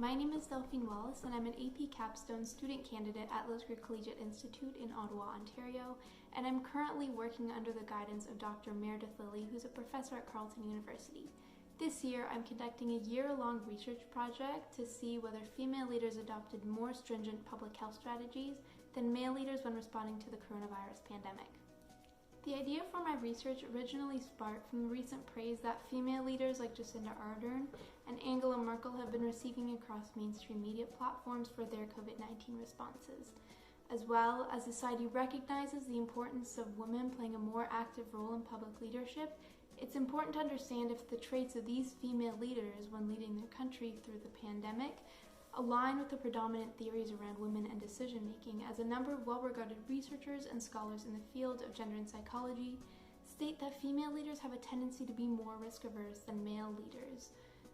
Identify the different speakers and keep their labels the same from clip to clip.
Speaker 1: my name is Delphine Wallace and I'm an AP Capstone student candidate at Lilly Collegiate Institute in Ottawa, Ontario, and I'm currently working under the guidance of Dr. Meredith Lilly, who's a professor at Carleton University. This year, I'm conducting a year-long research project to see whether female leaders adopted more stringent public health strategies than male leaders when responding to the coronavirus pandemic. The idea for my research originally sparked from the recent praise that female leaders like Jacinda Ardern and Angela Merkel have been receiving across mainstream media platforms for their COVID-19 responses. As well as society recognizes the importance of women playing a more active role in public leadership, it's important to understand if the traits of these female leaders when leading their country through the pandemic align with the predominant theories around women and decision-making, as a number of well-regarded researchers and scholars in the field of gender and psychology state that female leaders have a tendency to be more risk-averse than male leaders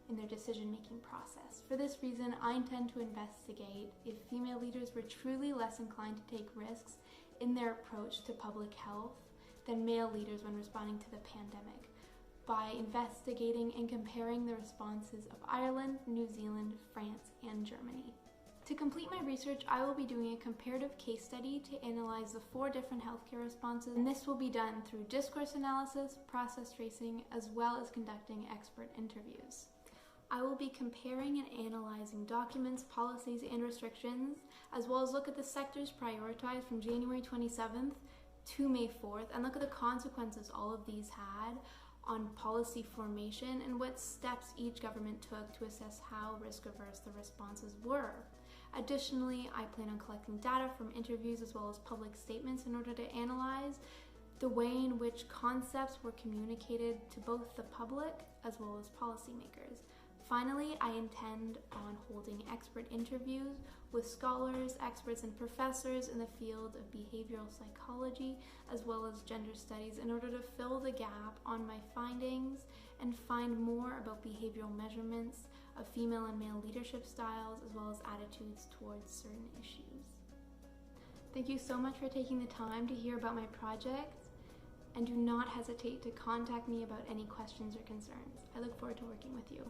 Speaker 1: in their decision-making process. For this reason, I intend to investigate if female leaders were truly less inclined to take risks in their approach to public health than male leaders when responding to the pandemic, by investigating and comparing the responses of Ireland, New Zealand, France, and Germany. To complete my research, I will be doing a comparative case study to analyze the 4 different healthcare responses, and this will be done through discourse analysis, process tracing, as well as conducting expert interviews. I will be comparing and analyzing documents, policies, and restrictions, as well as look at the sectors prioritized from January 27th to May 4th, and look at the consequences all of these had on policy formation and what steps each government took to assess how risk-averse the responses were. Additionally, I plan on collecting data from interviews as well as public statements in order to analyze the way in which concepts were communicated to both the public as well as policymakers. Finally, I intend on holding expert interviews with scholars, experts, and professors in the field of behavioral psychology as well as gender studies in order to fill the gap on my findings and find more about behavioral measurements of female and male leadership styles as well as attitudes towards certain issues. Thank you so much for taking the time to hear about my project, and do not hesitate to contact me about any questions or concerns. I look forward to working with you.